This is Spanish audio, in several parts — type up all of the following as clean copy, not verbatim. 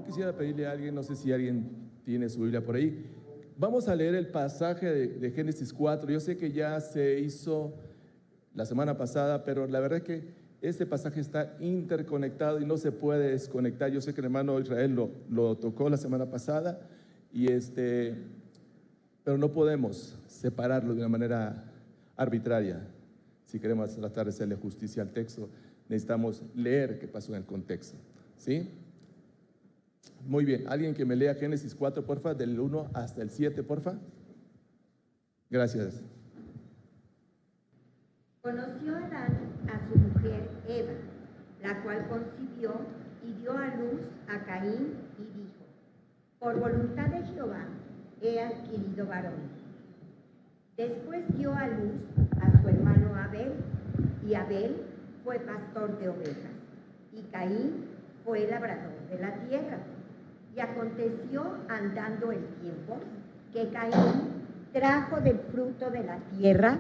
quisiera pedirle a alguien, no sé si alguien tiene su Biblia por ahí, vamos a leer el pasaje de Génesis 4. Yo sé que ya se hizo la semana pasada, pero la verdad es que este pasaje está interconectado y no se puede desconectar. Yo sé que el hermano Israel lo tocó la semana pasada, pero no podemos separarlo de una manera arbitraria. Si queremos tratar de hacerle justicia al texto, necesitamos leer qué pasó en el contexto, ¿sí? Muy bien, alguien que me lea Génesis 4, porfa, del 1 hasta el 7, porfa. Gracias. Conoció Adán a su mujer Eva, la cual concibió y dio a luz a Caín y dijo: por voluntad de Jehová he adquirido varón. Después dio a luz a su hermano Abel, y Abel fue pastor de ovejas, y Caín fue labrador de la tierra. Y aconteció, andando el tiempo, que Caín trajo del fruto de la tierra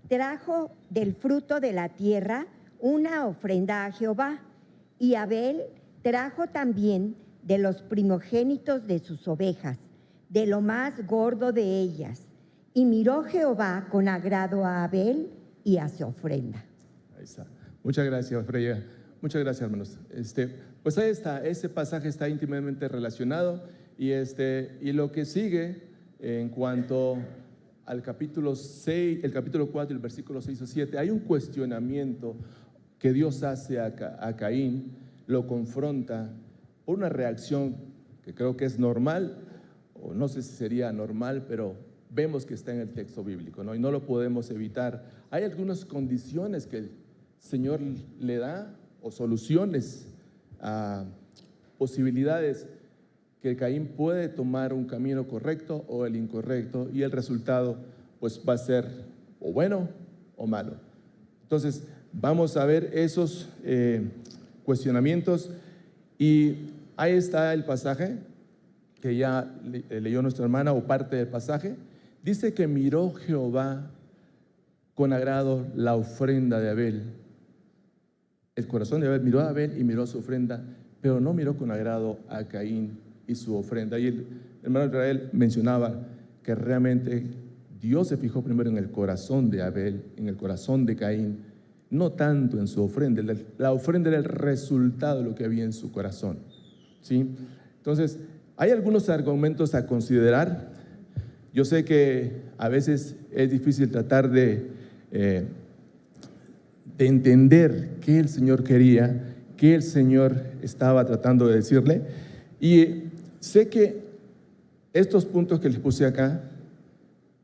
trajo del fruto de la tierra una ofrenda a Jehová, y Abel trajo también de los primogénitos de sus ovejas, de lo más gordo de ellas. Y miró Jehová con agrado a Abel y a su ofrenda. Ahí está. Muchas gracias, Freya. Muchas gracias, hermanos. Pues ahí está, ese pasaje está íntimamente relacionado y lo que sigue en cuanto al capítulo 6, el capítulo 4, el versículo 6 o 7, hay un cuestionamiento que Dios hace a Caín, lo confronta por una reacción que creo que es normal, o no sé si sería normal, pero vemos que está en el texto bíblico, ¿no? Y no lo podemos evitar. Hay algunas condiciones que el Señor le da, o soluciones, posibilidades que Caín puede tomar un camino correcto o el incorrecto, y el resultado pues va a ser o bueno o malo. Entonces vamos a ver esos cuestionamientos, y ahí está el pasaje que ya leyó nuestra hermana, o parte del pasaje. Dice que miró Jehová con agrado la ofrenda de Abel. El corazón de Abel miró a Abel y miró su ofrenda, pero no miró con agrado a Caín y su ofrenda. Y el hermano Israel mencionaba que realmente Dios se fijó primero en el corazón de Abel, en el corazón de Caín, no tanto en su ofrenda. La ofrenda era el resultado de lo que había en su corazón, ¿sí? Entonces, hay algunos argumentos a considerar. Yo sé que a veces es difícil tratar de entender qué el Señor quería, qué el Señor estaba tratando de decirle. Y sé que estos puntos que les puse acá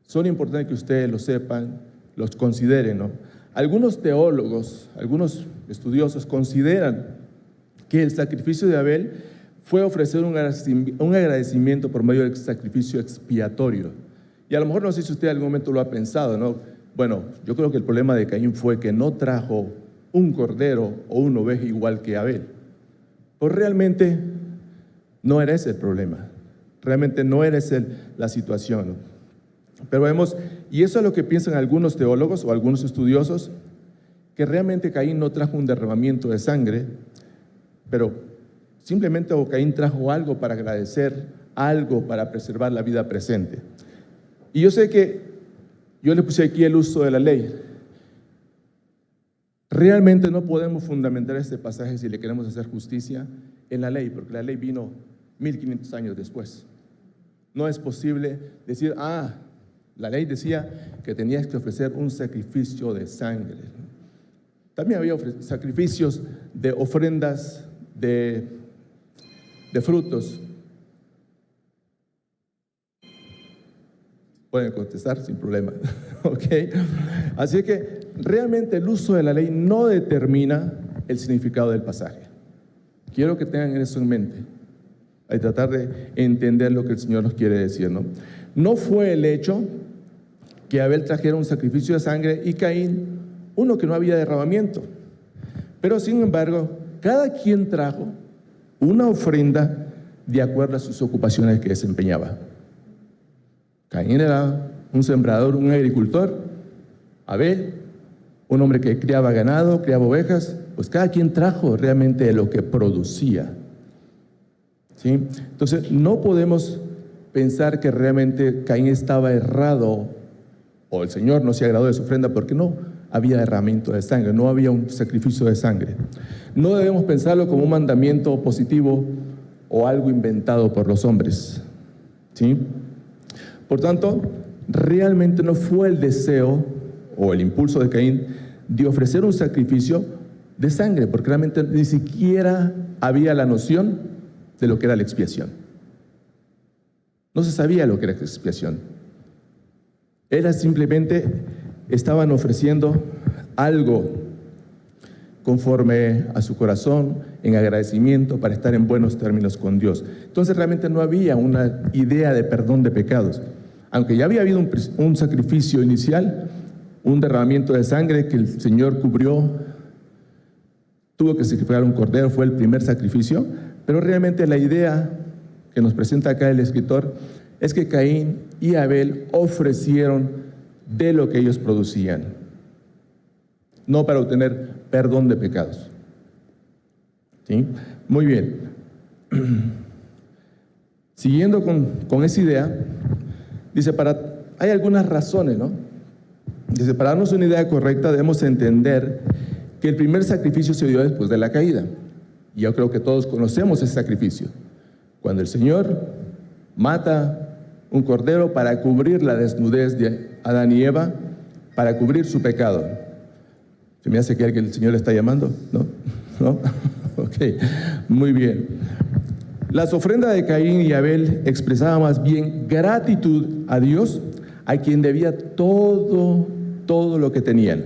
son importantes que ustedes los sepan, los consideren, ¿no? Algunos teólogos, algunos estudiosos consideran que el sacrificio de Abel fue ofrecer un agradecimiento por medio del sacrificio expiatorio. Y a lo mejor no sé si usted en algún momento lo ha pensado, ¿no? Bueno, yo creo que el problema de Caín fue que no trajo un cordero o una oveja igual que Abel. Pues realmente no era ese el problema, realmente no era esa la situación, ¿no? Pero vemos, y eso es lo que piensan algunos teólogos o algunos estudiosos, que realmente Caín no trajo un derramamiento de sangre, pero simplemente Caín trajo algo para agradecer, algo para preservar la vida presente. Y yo sé que yo le puse aquí el uso de la ley. Realmente no podemos fundamentar este pasaje, si le queremos hacer justicia, en la ley, porque la ley vino 1500 años después. No es posible decir, la ley decía que tenías que ofrecer un sacrificio de sangre. También había sacrificios de ofrendas de frutos. Pueden contestar sin problema. ¿Ok? Así que realmente el uso de la ley no determina el significado del pasaje. Quiero que tengan eso en mente, hay que tratar de entender lo que el Señor nos quiere decir, ¿no? No fue el hecho que Abel trajera un sacrificio de sangre y Caín uno que no había derramamiento, pero sin embargo cada quien trajo una ofrenda de acuerdo a sus ocupaciones que desempeñaba. Caín era un sembrador, un agricultor. Abel un hombre que criaba ganado, criaba ovejas, pues cada quien trajo realmente lo que producía. ¿Sí? Entonces, no podemos pensar que realmente Caín estaba errado o el Señor no se agradó de su ofrenda porque no había derramamiento de sangre, no había un sacrificio de sangre. No debemos pensarlo como un mandamiento positivo o algo inventado por los hombres. ¿Sí? Por tanto, realmente no fue el deseo o el impulso de Caín de ofrecer un sacrificio de sangre, porque realmente ni siquiera había la noción de lo que era la expiación. No se sabía lo que era la expiación. Era simplemente, estaban ofreciendo algo conforme a su corazón, en agradecimiento, para estar en buenos términos con Dios. Entonces realmente no había una idea de perdón de pecados. Aunque ya había habido un sacrificio inicial, un derramamiento de sangre que el Señor cubrió, tuvo que sacrificar un cordero, fue el primer sacrificio, pero realmente la idea que nos presenta acá el escritor es que Caín y Abel ofrecieron de lo que ellos producían, no para obtener perdón de pecados. ¿Sí? Muy bien. Siguiendo con esa idea, dice, hay algunas razones, ¿no? Dice, para darnos una idea correcta debemos entender que el primer sacrificio se dio después de la caída. Y yo creo que todos conocemos ese sacrificio. Cuando el Señor mata un cordero para cubrir la desnudez de Adán y Eva, para cubrir su pecado. ¿Se me hace que el Señor le está llamando? ¿No? ¿No? Ok, muy bien. Las ofrendas de Caín y Abel expresaban más bien gratitud a Dios, a quien debía todo lo que tenían.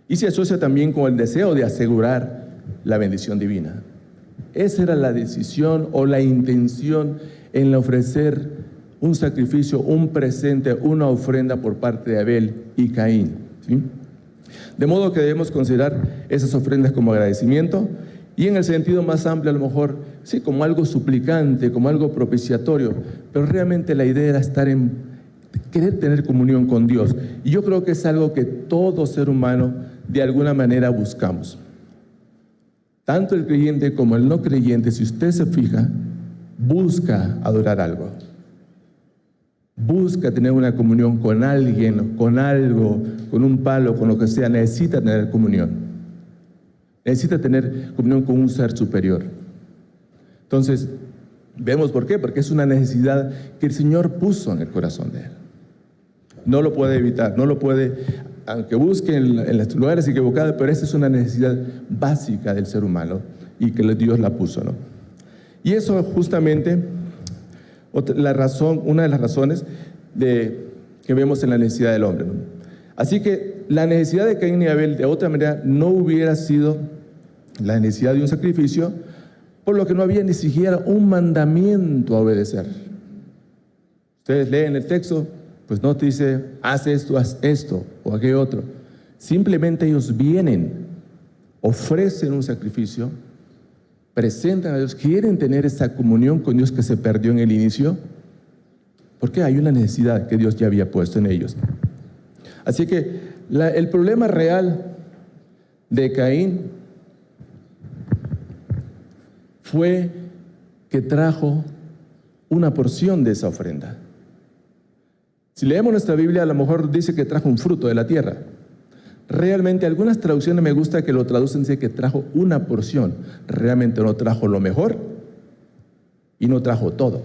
Y se asocia también con el deseo de asegurar la bendición divina. Esa era la decisión o la intención en ofrecer un sacrificio, un presente, una ofrenda por parte de Abel y Caín. ¿Sí? De modo que debemos considerar esas ofrendas como agradecimiento y en el sentido más amplio a lo mejor, sí, como algo suplicante, como algo propiciatorio, pero realmente la idea era querer tener comunión con Dios. Y yo creo que es algo que todo ser humano de alguna manera buscamos. Tanto el creyente como el no creyente, si usted se fija, busca adorar algo. Busca tener una comunión con alguien, con algo, con un palo, con lo que sea. Necesita tener comunión. Necesita tener comunión con un ser superior. Entonces, vemos por qué. Porque es una necesidad que el Señor puso en el corazón de él. No lo puede evitar, no lo puede, aunque busque en los lugares equivocados, pero esa es una necesidad básica del ser humano y que Dios la puso, ¿no? Y eso justamente, una de las razones que vemos en la necesidad del hombre, ¿no? Así que la necesidad de Caín y Abel de otra manera no hubiera sido la necesidad de un sacrificio, por lo que no había ni siquiera un mandamiento a obedecer. Ustedes leen el texto, pues no te dice, haz esto o aquello otro. Simplemente ellos vienen, ofrecen un sacrificio, presentan a Dios, quieren tener esa comunión con Dios que se perdió en el inicio, porque hay una necesidad que Dios ya había puesto en ellos. Así que el problema real de Caín fue que trajo una porción de esa ofrenda. Si leemos nuestra Biblia, a lo mejor dice que trajo un fruto de la tierra. Realmente, algunas traducciones me gusta que lo traducen, dice que trajo una porción. Realmente no trajo lo mejor y no trajo todo.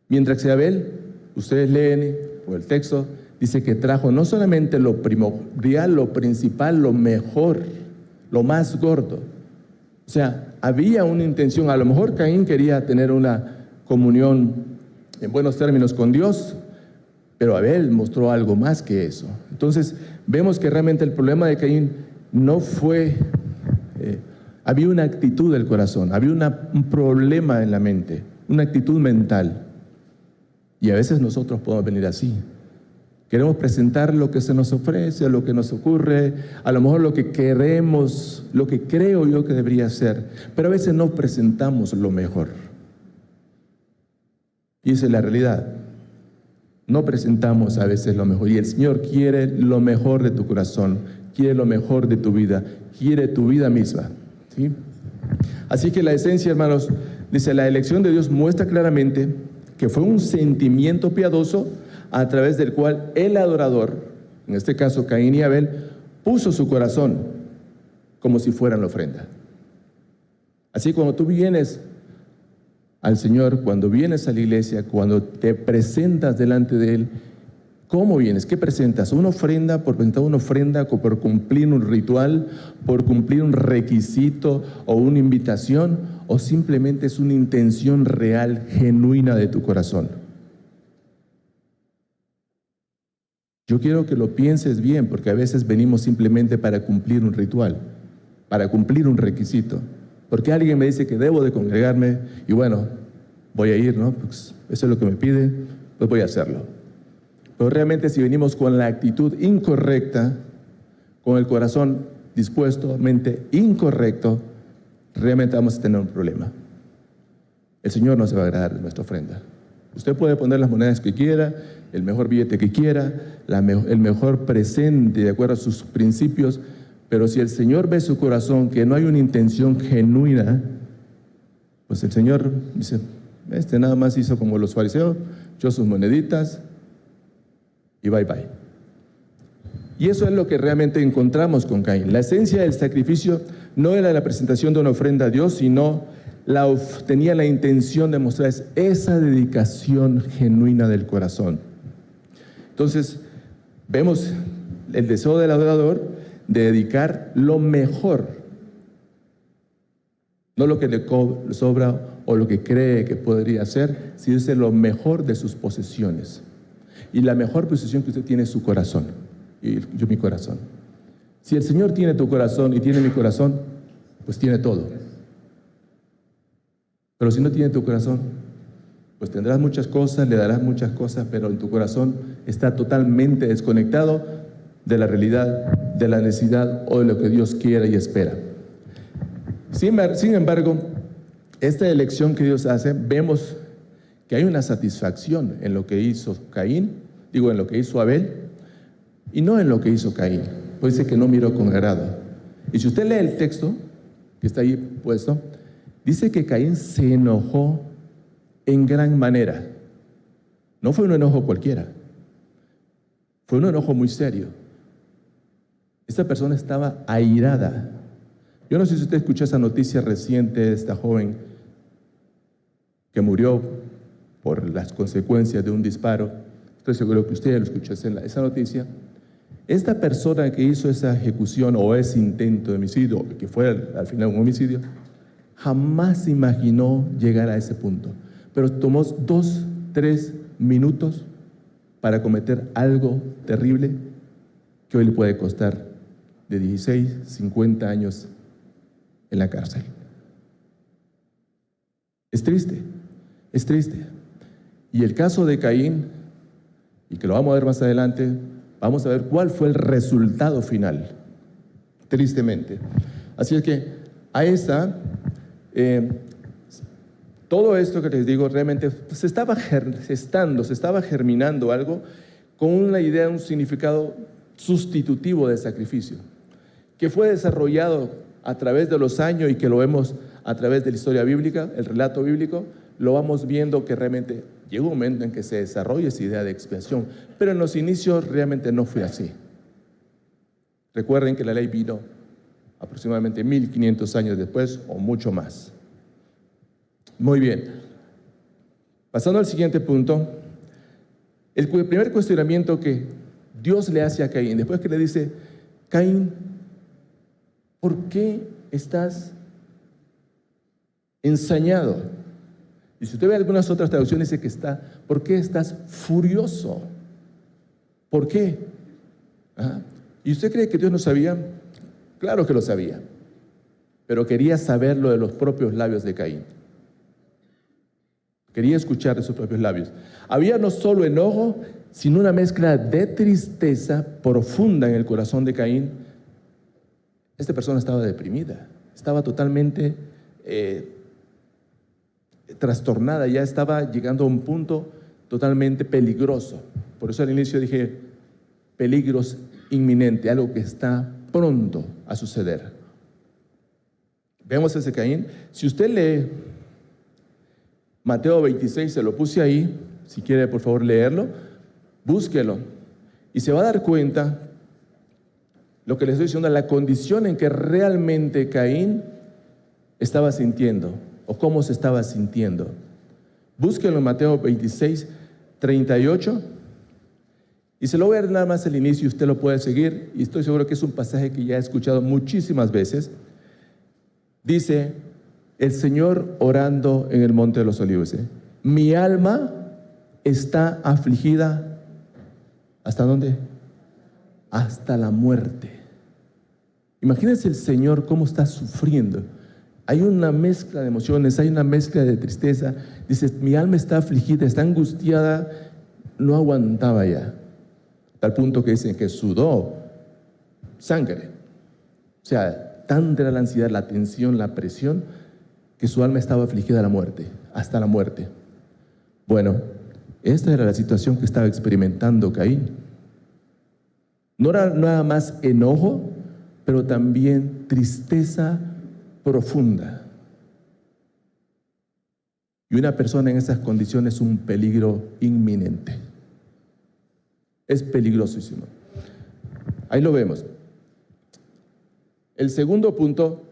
Mientras que Abel, ustedes leen por el texto, dice que trajo no solamente lo primordial, lo principal, lo mejor, lo más gordo. O sea, había una intención. A lo mejor Caín quería tener una comunión en buenos términos con Dios, pero Abel mostró algo más que eso. Entonces, vemos que realmente el problema de Caín no fue... había una actitud del corazón, había un problema en la mente, una actitud mental. Y a veces nosotros podemos venir así. Queremos presentar lo que se nos ofrece, lo que nos ocurre, a lo mejor lo que queremos, lo que creo yo que debería ser, pero a veces no presentamos lo mejor. Y esa es la realidad. No presentamos a veces lo mejor. Y el Señor quiere lo mejor de tu corazón, quiere lo mejor de tu vida, quiere tu vida misma, ¿sí? Así que la esencia, hermanos, dice, la elección de Dios muestra claramente que fue un sentimiento piadoso a través del cual el adorador, en este caso Caín y Abel, puso su corazón como si fueran la ofrenda. Así cuando tú vienes al Señor, cuando vienes a la iglesia, cuando te presentas delante de Él, ¿cómo vienes? ¿Qué presentas? ¿Una ofrenda por presentar una ofrenda, por cumplir un ritual, por cumplir un requisito o una invitación? ¿O simplemente es una intención real, genuina de tu corazón? Yo quiero que lo pienses bien, porque a veces venimos simplemente para cumplir un ritual, para cumplir un requisito. Porque alguien me dice que debo de congregarme y bueno, voy a ir, ¿no? Pues eso es lo que me pide, pues voy a hacerlo. Pero realmente si venimos con la actitud incorrecta, con el corazón dispuesto, mente incorrecto, realmente vamos a tener un problema. El Señor no se va a agradar de nuestra ofrenda. Usted puede poner las monedas que quiera, el mejor billete que quiera, el mejor presente de acuerdo a sus principios, pero si el Señor ve su corazón, que no hay una intención genuina, pues el Señor dice, nada más hizo como los fariseos, echó sus moneditas y bye bye. Y eso es lo que realmente encontramos con Caín. La esencia del sacrificio no era la presentación de una ofrenda a Dios, sino tenía la intención de mostrar esa dedicación genuina del corazón. Entonces, vemos el deseo del adorador de dedicar lo mejor, no lo que le sobra o lo que cree que podría hacer, sino es lo mejor de sus posesiones. Y la mejor posesión que usted tiene es su corazón, y yo mi corazón. Si el Señor tiene tu corazón y tiene mi corazón, pues tiene todo. Pero si no tiene tu corazón, pues tendrás muchas cosas, le darás muchas cosas, pero en tu corazón está totalmente desconectado de la realidad, de la necesidad o de lo que Dios quiere y espera. Sin embargo, esta elección que Dios hace, vemos que hay una satisfacción en lo que hizo en lo que hizo Abel, y no en lo que hizo Caín. Pues dice que no miró con agrado. Y si usted lee el texto que está ahí puesto, dice que Caín se enojó en gran manera. No fue un enojo cualquiera, fue un enojo muy serio. Esta persona estaba airada. Yo no sé si usted escuchó esa noticia reciente de esta joven que murió por las consecuencias de un disparo. Estoy seguro que usted ya lo escuchó esa noticia. Esta persona que hizo esa ejecución o ese intento de homicidio, que fue al final un homicidio, jamás imaginó llegar a ese punto. Pero tomó 2, 3 minutos para cometer algo terrible que hoy le puede costar de 16, 50 años en la cárcel. Es triste, es triste. Y el caso de Caín, y que lo vamos a ver más adelante, vamos a ver cuál fue el resultado final, tristemente. Así es que ahí está, todo esto que les digo realmente se estaba germinando algo con una idea, un significado sustitutivo del sacrificio, que fue desarrollado a través de los años y que lo vemos a través de la historia bíblica, el relato bíblico, lo vamos viendo que realmente llegó un momento en que se desarrolla esa idea de expiación, pero en los inicios realmente no fue así. Recuerden que la ley vino aproximadamente 1500 años después o mucho más. Muy bien. Pasando al siguiente punto, el primer cuestionamiento que Dios le hace a Caín, después que le dice, Caín, ¿por qué estás ensañado? Y si usted ve algunas otras traducciones, dice que ¿por qué estás furioso? ¿Por qué? ¿Y usted cree que Dios no sabía? Claro que lo sabía, pero quería saberlo de los propios labios de Caín. Quería escuchar de sus propios labios. Había no solo enojo, sino una mezcla de tristeza profunda en el corazón de Caín. Esta persona estaba deprimida, estaba totalmente trastornada, ya estaba llegando a un punto totalmente peligroso. Por eso al inicio dije peligros inminentes, algo que está pronto a suceder. Vemos ese Caín. Si usted lee Mateo 26, se lo puse ahí, si quiere por favor leerlo, búsquelo y se va a dar cuenta lo que les estoy diciendo, la condición en que realmente Caín estaba sintiendo o cómo se estaba sintiendo. Búsquelo en Mateo 26, 38 y se lo voy a dar nada más el inicio y usted lo puede seguir y estoy seguro que es un pasaje que ya he escuchado muchísimas veces. Dice el Señor orando en el Monte de los Olivos, mi alma está afligida, ¿hasta dónde? Hasta la muerte. Imagínense el Señor cómo está sufriendo. Hay una mezcla de emociones, hay una mezcla de tristeza. Dice, mi alma está afligida, está angustiada, no aguantaba ya. Tal punto que dicen que sudó sangre. O sea, tanta era la ansiedad, la tensión, la presión, que su alma estaba afligida a la muerte, hasta la muerte. Bueno, esta era la situación que estaba experimentando Caín. No era nada más enojo, pero también tristeza profunda. Y una persona en esas condiciones es un peligro inminente. Es peligrosísimo. Ahí lo vemos. El segundo punto,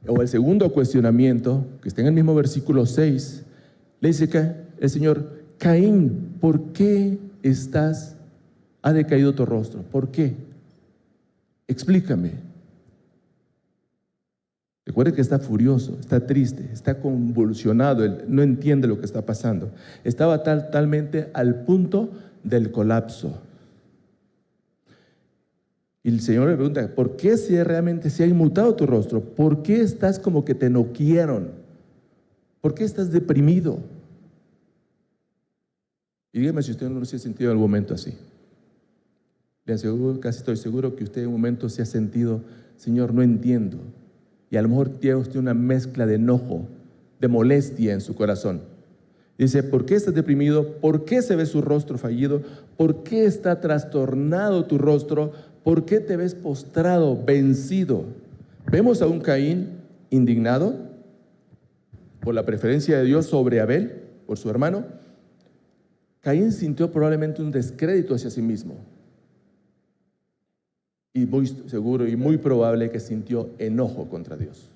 o el segundo cuestionamiento, que está en el mismo versículo 6, le dice que el Señor, Caín, ¿por qué ha decaído tu rostro? ¿Por qué? Explícame. Recuerde que está furioso, está triste, está convulsionado, él no entiende lo que está pasando. Estaba totalmente al punto del colapso. Y el Señor le pregunta, ¿por qué si realmente se ha inmutado tu rostro? ¿Por qué estás como que te noquearon? ¿Por qué estás deprimido? Y dígame si usted no se ha sentido en algún momento así. Le aseguro, casi estoy seguro que usted en un momento se ha sentido, Señor, no entiendo. Y a lo mejor tiene usted una mezcla de enojo, de molestia en su corazón. Dice, ¿por qué estás deprimido? ¿Por qué se ve su rostro fallido? ¿Por qué está trastornado tu rostro? ¿Por qué te ves postrado, vencido? Vemos a un Caín indignado por la preferencia de Dios sobre Abel, por su hermano. Caín sintió probablemente un descrédito hacia sí mismo. Y muy seguro y muy probable que sintió enojo contra Dios.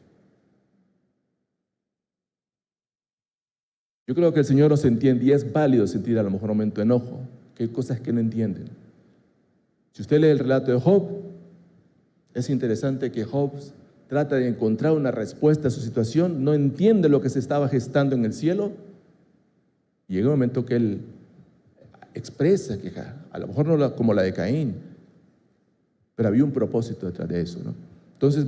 Yo creo que el Señor nos entiende y es válido sentir a lo mejor un momento de enojo, que hay cosas que no entienden. Si usted lee el relato de Job, es interesante que Job trata de encontrar una respuesta a su situación, no entiende lo que se estaba gestando en el cielo, y llega un momento que él expresa queja, a lo mejor no como la de Caín, pero había un propósito detrás de eso, ¿no? Entonces,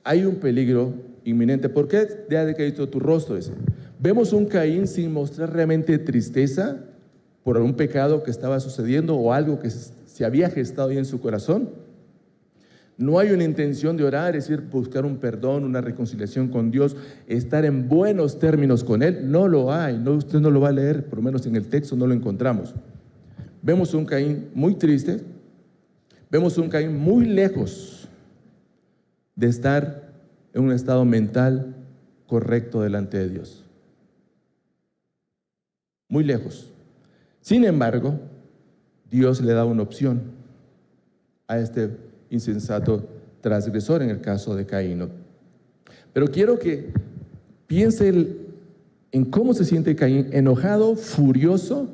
hay un peligro inminente. ¿Por qué te ha decaído tu rostro? Dice. Vemos un Caín sin mostrar realmente tristeza por un pecado que estaba sucediendo o algo que se había gestado ahí en su corazón. No hay una intención de orar, es decir, buscar un perdón, una reconciliación con Dios, estar en buenos términos con Él. No lo hay, no, usted no lo va a leer, por lo menos en el texto no lo encontramos. Vemos un Caín muy triste, vemos un Caín muy lejos de estar en un estado mental correcto delante de Dios. Muy lejos. Sin embargo, Dios le da una opción a este insensato transgresor en el caso de Caín. Pero quiero que piense en cómo se siente Caín, enojado, furioso,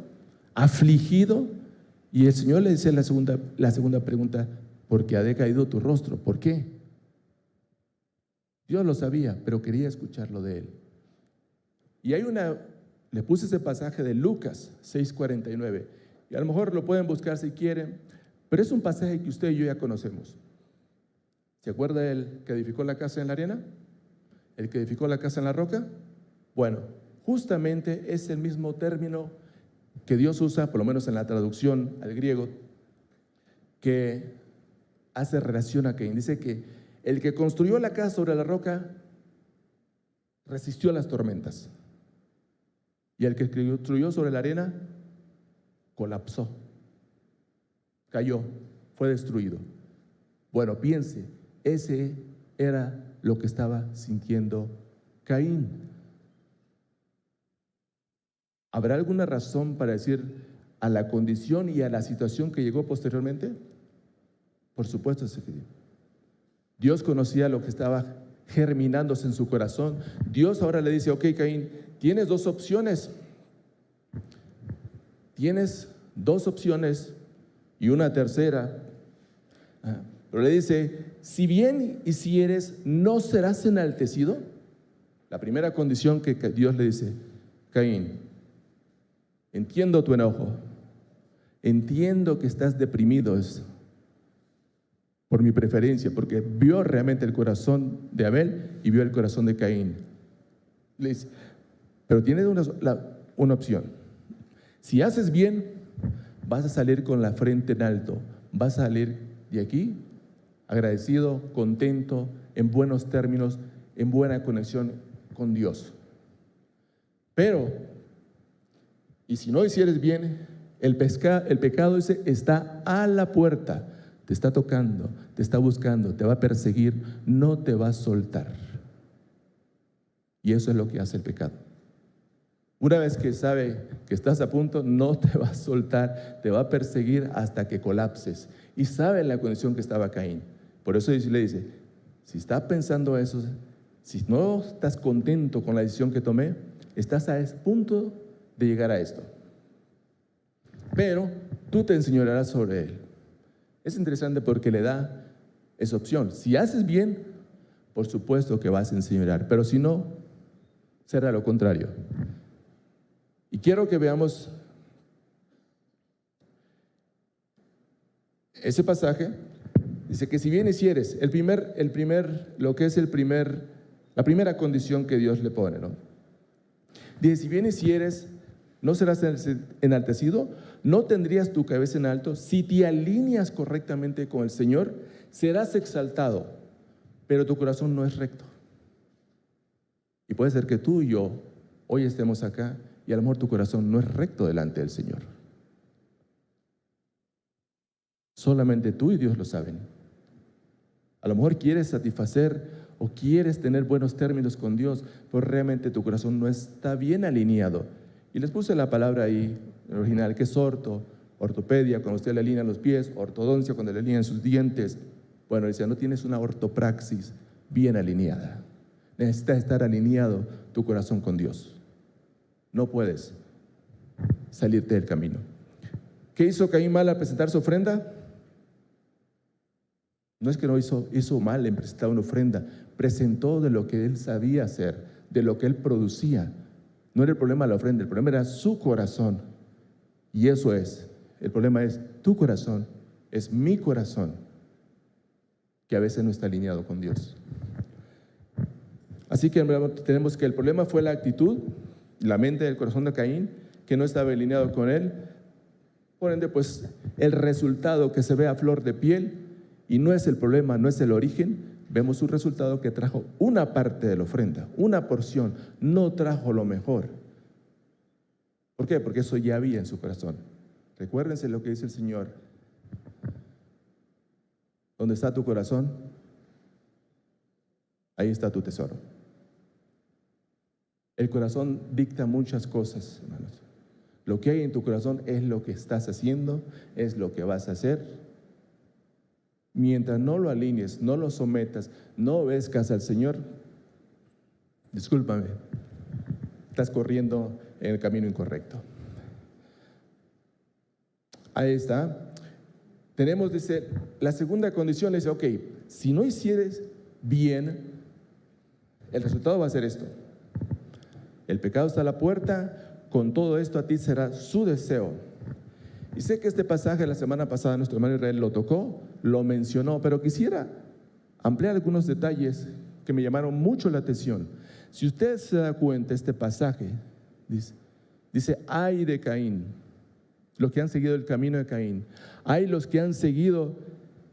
afligido. Y el Señor le dice la segunda pregunta, ¿por qué ha decaído tu rostro? ¿Por qué? Dios lo sabía, pero quería escucharlo de él. Y le puse ese pasaje de Lucas 6:49, y a lo mejor lo pueden buscar si quieren, pero es un pasaje que usted y yo ya conocemos. ¿Se acuerda el que edificó la casa en la arena? ¿El que edificó la casa en la roca? Bueno, justamente es el mismo término que Dios usa, por lo menos en la traducción al griego, que hace relación a Caín. Dice que el que construyó la casa sobre la roca resistió las tormentas, y el que construyó sobre la arena colapsó, cayó, fue destruido. Bueno, piense, ese era lo que estaba sintiendo Caín. ¿Habrá alguna razón para decir a la condición y a la situación que llegó posteriormente? Por supuesto, Dios conocía lo que estaba germinándose en su corazón. Dios ahora le dice, ok, Caín, tienes dos opciones. Tienes dos opciones y una tercera. Pero le dice, si bien hicieres, ¿no serás enaltecido? La primera condición que Dios le dice, Caín, entiendo tu enojo, entiendo que estás deprimido por mi preferencia, porque vio realmente el corazón de Abel y vio el corazón de Caín. Le dice, pero tienes una opción. Si haces bien, vas a salir con la frente en alto, vas a salir de aquí agradecido, contento, en buenos términos, en buena conexión con Dios. Pero, y si no hicieres bien, el pecado ese está a la puerta, te está tocando, te está buscando, te va a perseguir, no te va a soltar. Y eso es lo que hace el pecado. Una vez que sabe que estás a punto, no te va a soltar, te va a perseguir hasta que colapses. Y sabe la condición que estaba Caín. Por eso le dice, si estás pensando eso, si no estás contento con la decisión que tomé, estás a punto de llegar a esto. Pero tú te enseñorearás sobre él. Es interesante porque le da esa opción. Si haces bien, por supuesto que vas a enseñorear, pero si no, será lo contrario. Y quiero que veamos ese pasaje. Dice que si bien hicieres, la primera condición que Dios le pone, ¿no? Dice, si bien hicieres, no serás enaltecido, no tendrías tu cabeza en alto, si te alineas correctamente con el Señor, serás exaltado, pero tu corazón no es recto. Y puede ser que tú y yo hoy estemos acá y a lo mejor tu corazón no es recto delante del Señor. Solamente tú y Dios lo saben. A lo mejor quieres satisfacer o quieres tener buenos términos con Dios, pero realmente tu corazón no está bien alineado. Y les puse la palabra ahí, en el original, que es ortopedia, cuando usted le alinea los pies, ortodoncia, cuando le alinean sus dientes. Bueno, dice, no tienes una ortopraxis bien alineada. Necesita estar alineado tu corazón con Dios. No puedes salirte del camino. ¿Qué hizo Caín mal al presentar su ofrenda? No es que no hizo mal en presentar una ofrenda, presentó de lo que él sabía hacer, de lo que él producía. No era el problema la ofrenda, el problema era su corazón. Y eso es, el problema es tu corazón, es mi corazón, que a veces no está alineado con Dios. Así que tenemos que el problema fue la actitud, la mente del corazón de Caín, que no estaba alineado con él. Por ende, pues el resultado que se ve a flor de piel, y no es el problema, no es el origen, vemos un resultado que trajo una parte de la ofrenda, una porción, no trajo lo mejor. ¿Por qué? Porque eso ya había en su corazón. Recuérdense lo que dice el Señor. ¿Dónde está tu corazón? Ahí está tu tesoro. El corazón dicta muchas cosas, hermanos. Lo que hay en tu corazón es lo que estás haciendo, es lo que vas a hacer. Mientras no lo alinees, no lo sometas, no obedezcas al Señor, discúlpame, estás corriendo en el camino incorrecto. Ahí está. Tenemos, dice, la segunda condición, le dice, ok, si no hicieres bien, el resultado va a ser esto. El pecado está a la puerta, con todo esto a ti será su deseo. Y sé que este pasaje la semana pasada nuestro hermano Israel lo tocó, lo mencionó, pero quisiera ampliar algunos detalles que me llamaron mucho la atención. Si usted se da cuenta, este pasaje dice, ay de Caín, los que han seguido el camino de Caín, ay los que han seguido,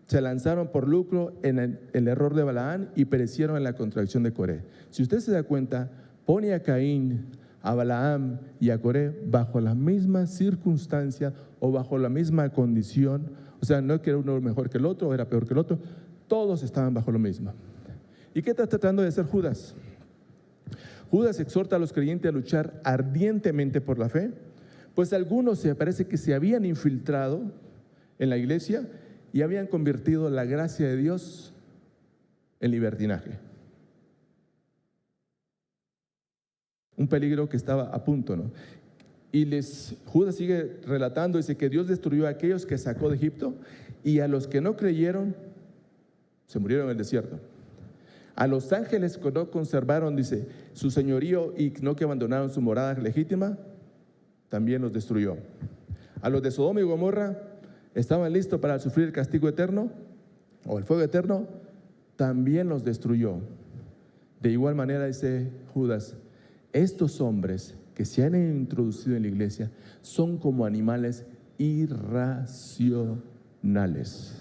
se lanzaron por lucro en el error de Balaán y perecieron en la contradicción de Coré. Si usted se da cuenta, pone a Caín a Balaam y a Coré bajo la misma circunstancia o bajo la misma condición. O sea, no es que uno era mejor que el otro o era peor que el otro, todos estaban bajo lo mismo. ¿Y qué está tratando de hacer Judas? Judas exhorta a los creyentes a luchar ardientemente por la fe, pues algunos se parece que se habían infiltrado en la iglesia y habían convertido la gracia de Dios en libertinaje. Un peligro que estaba a punto, ¿no? Y Judas sigue relatando, dice que Dios destruyó a aquellos que sacó de Egipto y a los que no creyeron se murieron en el desierto. A los ángeles que no conservaron, dice, su señorío y no que abandonaron su morada legítima, también los destruyó. A los de Sodoma y Gomorra estaban listos para sufrir el castigo eterno o el fuego eterno, también los destruyó. De igual manera, dice Judas, estos hombres que se han introducido en la iglesia son como animales irracionales.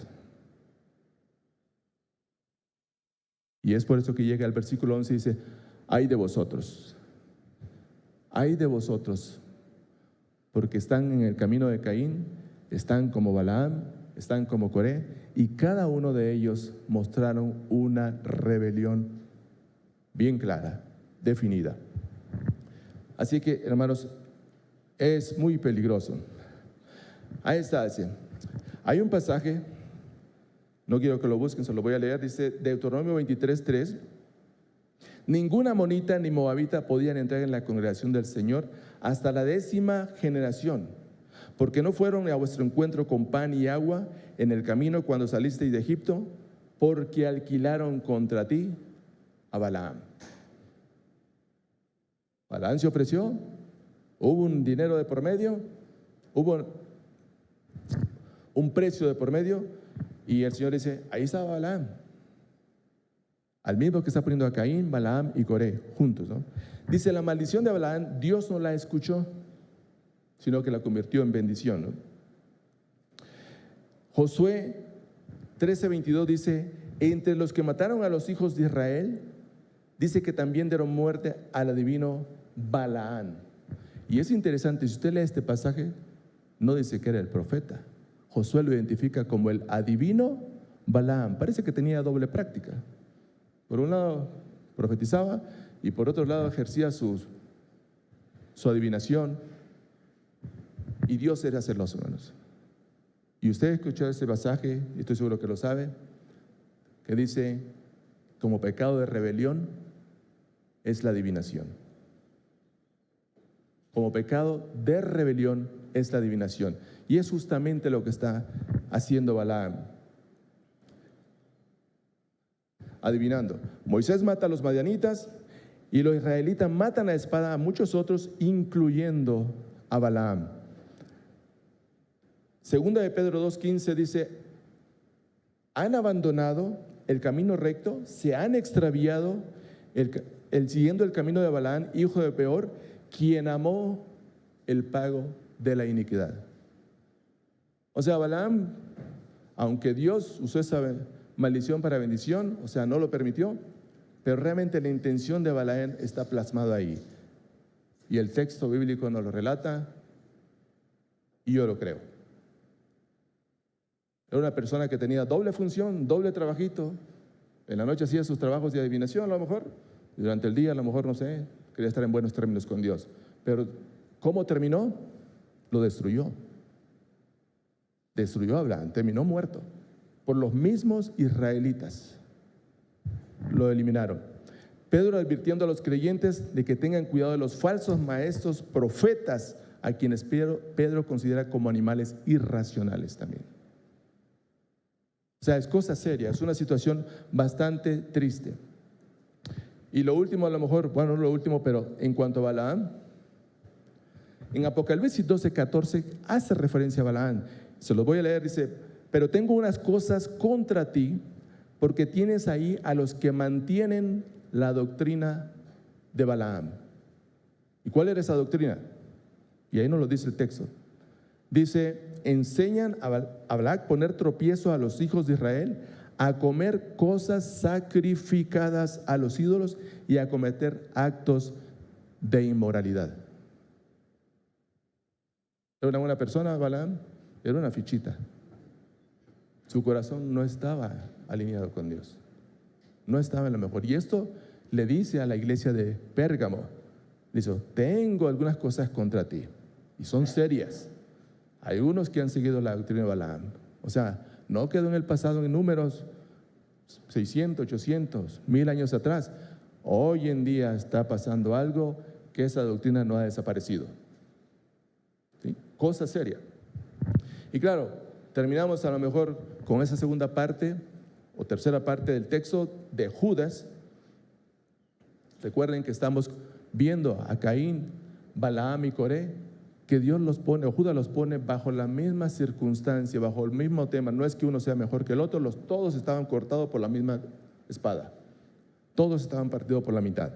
Y es por eso que llega al versículo 11 y dice, ay de vosotros, porque están en el camino de Caín, están como Balaam, están como Coré, y cada uno de ellos mostraron una rebelión bien clara, definida. Así que, hermanos, es muy peligroso. Ahí está, dice. Hay un pasaje, no quiero que lo busquen, se lo voy a leer, dice Deuteronomio 23:3. Ninguna amonita ni moabita podían entrar en la congregación del Señor hasta la 10ª generación, porque no fueron a vuestro encuentro con pan y agua en el camino cuando salisteis de Egipto, porque alquilaron contra ti a Balaam. Balaam se ofreció, hubo un dinero de por medio, hubo un precio de por medio, y el Señor dice, ahí estaba Balaam, al mismo que está poniendo a Caín, Balaam y Coré juntos, ¿no? Dice, la maldición de Balaam, Dios no la escuchó, sino que la convirtió en bendición, ¿no? Josué 13:22 dice, entre los que mataron a los hijos de Israel, dice que también dieron muerte al adivino Balaam. Y es interesante, si usted lee este pasaje, no dice que era el profeta. Josué lo identifica como el adivino Balaam. Parece que tenía doble práctica. Por un lado profetizaba y por otro lado ejercía su adivinación. Y Dios era celoso, hermanos. Y usted escuchó ese pasaje, y estoy seguro que lo sabe, que dice, como pecado de rebelión es la adivinación. Como pecado de rebelión es la adivinación. Y es justamente lo que está haciendo Balaam. Adivinando. Moisés mata a los madianitas y los israelitas matan a espada a muchos otros, incluyendo a Balaam. Segunda de Pedro 2:15 dice, han abandonado el camino recto, se han extraviado siguiendo el camino de Balaam, hijo de Beor, quien amó el pago de la iniquidad. O sea, Balaam, aunque Dios usó esa maldición para bendición, o sea, no lo permitió, pero realmente la intención de Balaam está plasmada ahí. Y el texto bíblico nos lo relata y yo lo creo. Era una persona que tenía doble función, doble trabajito. En la noche hacía sus trabajos de adivinación a lo mejor, durante el día a lo mejor, no sé, quería estar en buenos términos con Dios. Pero ¿cómo terminó? Lo destruyó. Destruyó a Balaam, terminó muerto por los mismos israelitas. Lo eliminaron. Pedro advirtiendo a los creyentes de que tengan cuidado de los falsos maestros profetas, a quienes Pedro considera como animales irracionales también. O sea, es cosa seria, es una situación bastante triste. Y lo último, a lo mejor, bueno, no lo último, pero en cuanto a Balaam, en Apocalipsis 12:14 hace referencia a Balaam. Se los voy a leer, dice, pero tengo unas cosas contra ti, porque tienes ahí a los que mantienen la doctrina de Balaam. ¿Y cuál era esa doctrina? Y ahí nos lo dice el texto. Dice, enseñan a Balac poner tropiezo a los hijos de Israel, a comer cosas sacrificadas a los ídolos y a cometer actos de inmoralidad. Era una buena persona, Balaam, era una fichita. Su corazón no estaba alineado con Dios. No estaba en lo mejor. Y esto le dice a la iglesia de Pérgamo, dice, tengo algunas cosas contra ti, y son serias. Hay unos que han seguido la doctrina de Balaam. O sea, no quedó en el pasado en números 600, 800, 1000 años atrás. Hoy en día está pasando algo que esa doctrina no ha desaparecido. ¿Sí? Cosa seria. Y claro, terminamos a lo mejor con esa segunda parte o tercera parte del texto de Judas. Recuerden que estamos viendo a Caín, Balaam y Coré, que Dios los pone, o Judas los pone bajo la misma circunstancia, bajo el mismo tema. No es que uno sea mejor que el otro, todos estaban cortados por la misma espada. Todos estaban partidos por la mitad.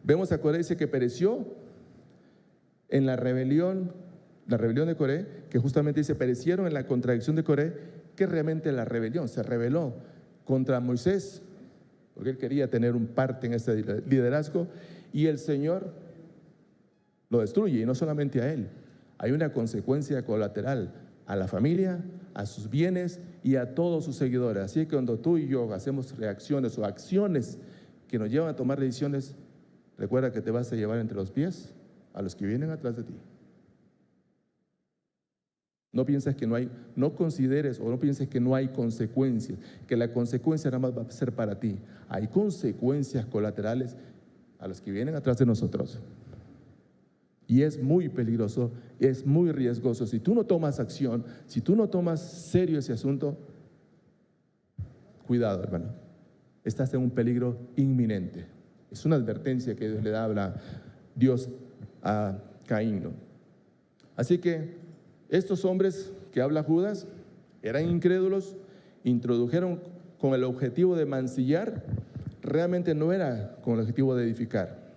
Vemos a Coré, dice que pereció en la rebelión de Coré, que justamente dice, perecieron en la contradicción de Coré, que realmente la rebelión se rebeló contra Moisés, porque él quería tener un parte en ese liderazgo, y el Señor lo destruye, y no solamente a él. Hay una consecuencia colateral a la familia, a sus bienes y a todos sus seguidores. Así que cuando tú y yo hacemos reacciones o acciones que nos llevan a tomar decisiones, recuerda que te vas a llevar entre los pies a los que vienen atrás de ti. No pienses que no hay, no consideres o no pienses que no hay consecuencias, que la consecuencia nada más va a ser para ti. Hay consecuencias colaterales a los que vienen atrás de nosotros. Y es muy peligroso, es muy riesgoso. Si tú no tomas acción, si tú no tomas serio ese asunto, cuidado, hermano. Estás en un peligro inminente. Es una advertencia que Dios le habla Dios a Caín, ¿no? Así que estos hombres que habla Judas eran incrédulos, introdujeron con el objetivo de mancillar, realmente no era con el objetivo de edificar.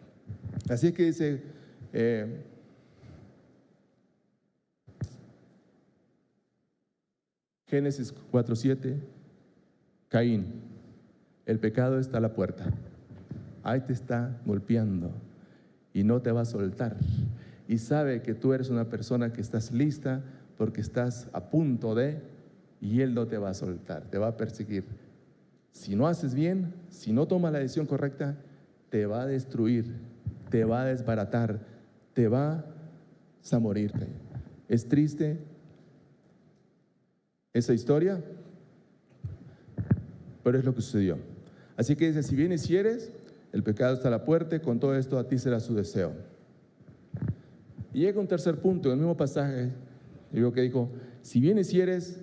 Así que dice Génesis 4:7, Caín, el pecado está a la puerta, ahí te está golpeando y no te va a soltar. Y sabe que tú eres una persona que estás lista porque estás a punto de, y él no te va a soltar, te va a perseguir. Si no haces bien, si no tomas la decisión correcta, te va a destruir, te va a desbaratar, te vas a morir. Es triste esa historia, pero es lo que sucedió. Así que dice, si vienes y hieres, el pecado está a la puerta, con todo esto a ti será su deseo. Y llega un tercer punto, en el mismo pasaje, digo que dijo, si vienes y hieres,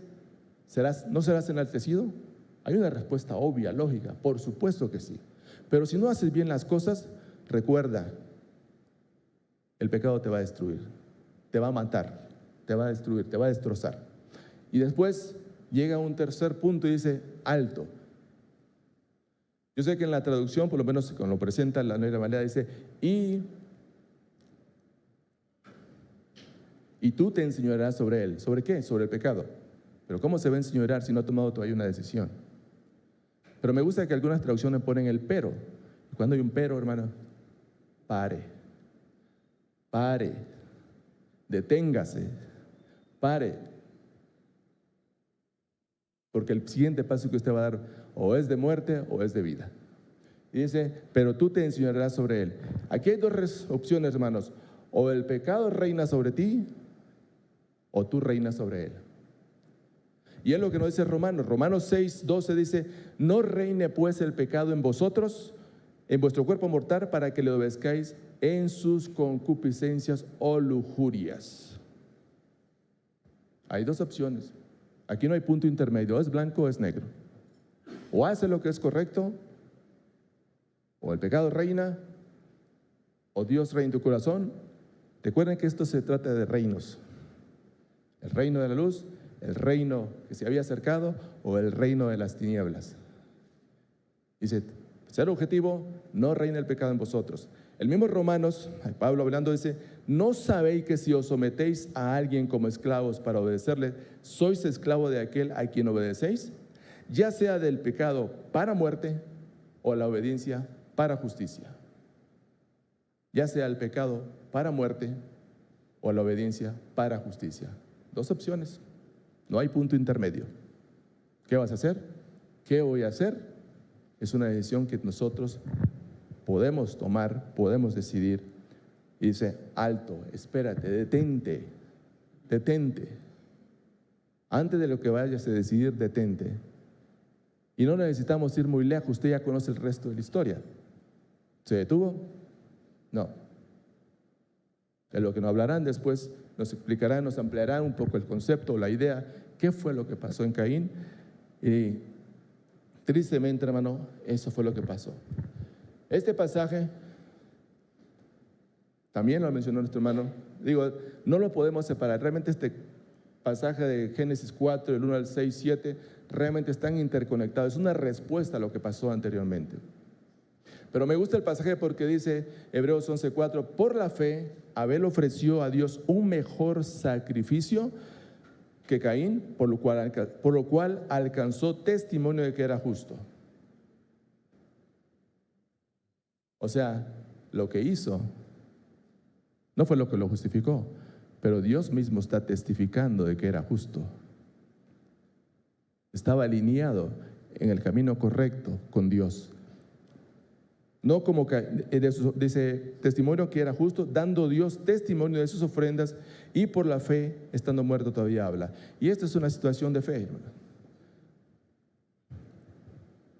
¿no serás enaltecido? Hay una respuesta obvia, lógica, por supuesto que sí. Pero si no haces bien las cosas, recuerda, el pecado te va a destruir, te va a matar, te va a destruir, te va a destrozar. Y después llega un tercer punto y dice, alto. Yo sé que en la traducción, por lo menos cuando lo presenta la Nueva Valera, dice, y tú te enseñorearás sobre él. ¿Sobre qué? Sobre el pecado. Pero ¿cómo se va a enseñorear si no ha tomado todavía una decisión? Pero me gusta que algunas traducciones ponen el pero. Cuando hay un pero, hermano, pare, deténgase, pare. Porque el siguiente paso que usted va a dar o es de muerte o es de vida. Y dice, pero tú te enseñorearás sobre él. Aquí hay dos opciones, hermanos. O el pecado reina sobre ti, o tú reinas sobre él. Y es lo que nos dice Romanos 6:12 dice, no reine pues el pecado en vosotros, en vuestro cuerpo mortal, para que le obedezcáis en sus concupiscencias o lujurias. Hay dos opciones. Aquí no hay punto intermedio, es blanco o es negro. O hace lo que es correcto, o el pecado reina, o Dios reina en tu corazón. Recuerden que esto se trata de reinos. El reino de la luz, el reino que se había acercado, o el reino de las tinieblas. Dice, ser objetivo, no reina el pecado en vosotros. El mismo Romanos, Pablo hablando dice, ¿no sabéis que si os sometéis a alguien como esclavos para obedecerle, sois esclavo de aquel a quien obedecéis? Ya sea del pecado para muerte o la obediencia para justicia. ya sea el pecado para muerte o la obediencia para justicia. Dos opciones, no hay punto intermedio. ¿Qué vas a hacer? ¿Qué voy a hacer? Es una decisión que nosotros podemos tomar, podemos decidir. Y dice, alto, espérate, detente, detente. Antes de lo que vayas a decidir, detente. Y no necesitamos ir muy lejos, usted ya conoce el resto de la historia. ¿Se detuvo? No. De lo que nos hablarán después, nos explicarán, nos ampliarán un poco el concepto, la idea, qué fue lo que pasó en Caín. Y tristemente, hermano, eso fue lo que pasó. Este pasaje, también lo mencionó nuestro hermano, digo, no lo podemos separar. Realmente este pasaje de Génesis 4, del 1 al 6, 7, realmente están interconectados. Es una respuesta a lo que pasó anteriormente. Pero me gusta el pasaje porque dice, Hebreos 11:4, por la fe, Abel ofreció a Dios un mejor sacrificio que Caín, por lo cual alcanzó testimonio de que era justo. O sea, lo que hizo no fue lo que lo justificó, pero Dios mismo está testificando de que era justo. Estaba alineado en el camino correcto con Dios. No como dice testimonio que era justo, dando Dios testimonio de sus ofrendas, y por la fe, estando muerto, todavía habla. Y esta es una situación de fe, hermano.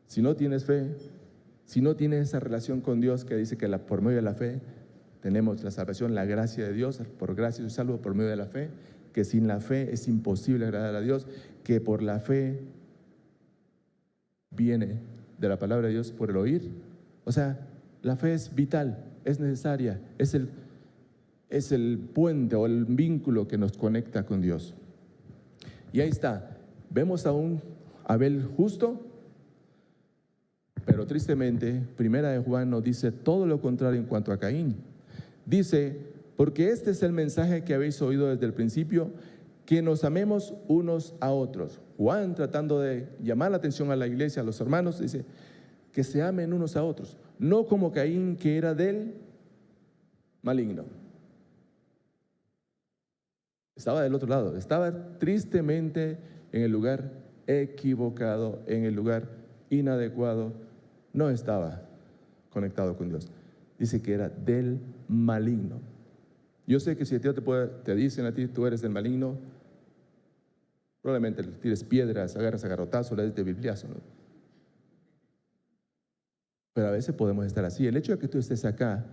Si no tienes fe, si no tienes esa relación con Dios que dice que por medio de la fe tenemos la salvación, la gracia de Dios, por gracia soy salvo por medio de la fe, que sin la fe es imposible agradar a Dios, que por la fe viene de la palabra de Dios por el oír. O sea, la fe es vital, es necesaria, es el puente o el vínculo que nos conecta con Dios. Y ahí está, vemos a un Abel justo, pero tristemente, Primera de Juan nos dice todo lo contrario en cuanto a Caín. Dice, porque este es el mensaje que habéis oído desde el principio, que nos amemos unos a otros. Juan, tratando de llamar la atención a la iglesia, a los hermanos, dice que se amen unos a otros, no como Caín, que era del maligno. Estaba del otro lado, estaba tristemente en el lugar equivocado, en el lugar inadecuado, no estaba conectado con Dios. Dice que era del maligno. Yo sé que si a ti te dicen a ti, tú eres del maligno, probablemente le tires piedras, agarras a garrotazos, le des de bibliazo, ¿no? Pero a veces podemos estar así. El hecho de que tú estés acá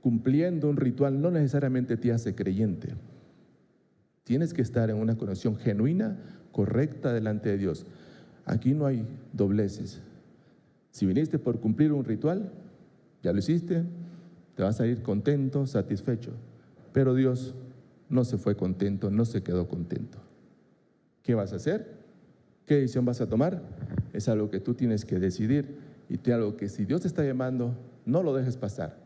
cumpliendo un ritual no necesariamente te hace creyente. Tienes que estar en una conexión genuina, correcta delante de Dios. Aquí no hay dobleces. Si viniste por cumplir un ritual, ya lo hiciste, te vas a ir contento, satisfecho. Pero Dios no se fue contento, no se quedó contento. ¿Qué vas a hacer? ¿Qué decisión vas a tomar? Es algo que tú tienes que decidir, y te algo que si Dios te está llamando, no lo dejes pasar.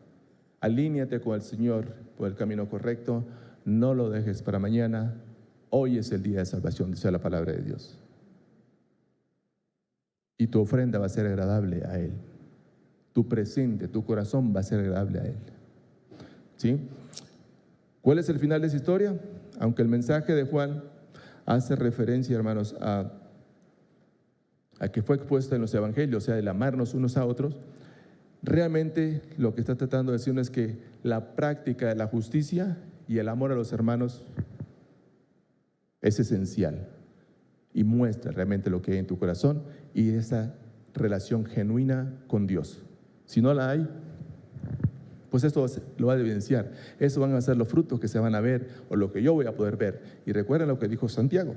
Alíñate con el Señor por el camino correcto, no lo dejes para mañana. Hoy es el día de salvación, dice la palabra de Dios. Y tu ofrenda va a ser agradable a Él. Tu presente, tu corazón va a ser agradable a Él. ¿Sí? ¿Cuál es el final de esa historia? Aunque el mensaje de Juan hace referencia, hermanos, a que fue expuesto en los evangelios, o sea, el amarnos unos a otros, realmente lo que está tratando de decirnos es que la práctica de la justicia y el amor a los hermanos es esencial y muestra realmente lo que hay en tu corazón y esa relación genuina con Dios. Si no la hay, pues esto lo va a evidenciar. Eso van a ser los frutos que se van a ver o lo que yo voy a poder ver. Y recuerden lo que dijo Santiago.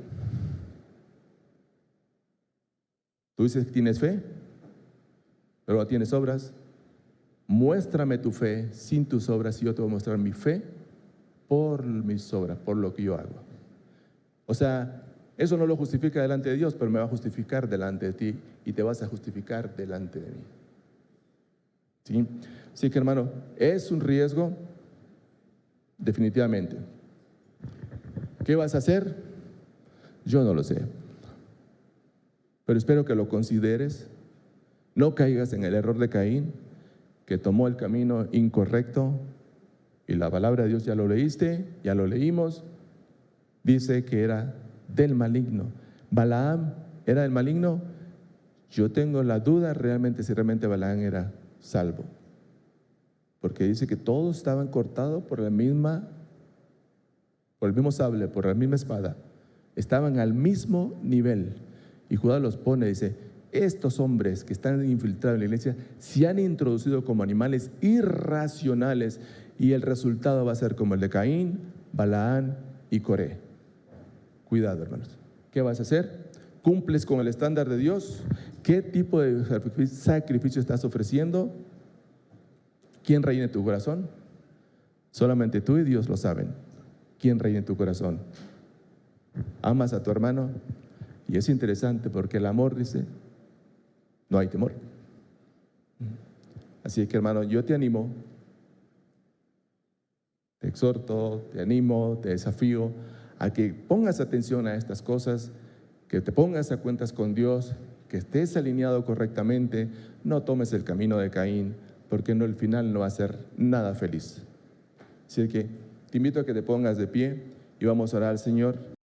Tú dices que tienes fe, pero no tienes obras. Muéstrame tu fe sin tus obras y yo te voy a mostrar mi fe por mis obras, por lo que yo hago. O sea, eso no lo justifica delante de Dios, pero me va a justificar delante de ti y te vas a justificar delante de mí. ¿Sí? Así que, hermano, es un riesgo, definitivamente. ¿Qué vas a hacer? Yo no lo sé. Pero espero que lo consideres, no caigas en el error de Caín, que tomó el camino incorrecto Y la palabra de Dios ya lo leíste, ya lo leímos, dice que era del maligno. Balaam era del maligno. Yo tengo la duda realmente si realmente Balaam era salvo, porque dice que todos estaban cortados por el mismo sable, por la misma espada, estaban al mismo nivel. Y Judá los pone, dice: estos hombres que están infiltrados en la iglesia se han introducido como animales irracionales, y el resultado va a ser como el de Caín, Balaam y Coré. Cuidado, hermanos. ¿Qué vas a hacer? ¿Cumples con el estándar de Dios? ¿Qué tipo de sacrificio estás ofreciendo? ¿Quién reina en tu corazón? Solamente tú y Dios lo saben. ¿Quién reina en tu corazón? ¿Amas a tu hermano? Y es interesante porque el amor, dice, no hay temor. Así que, hermano, yo te animo, te exhorto, te animo, te desafío a que pongas atención a estas cosas, que te pongas a cuentas con Dios, que estés alineado correctamente, no tomes el camino de Caín, porque no, el final no va a ser nada feliz. Así que te invito a que te pongas de pie y vamos a orar al Señor.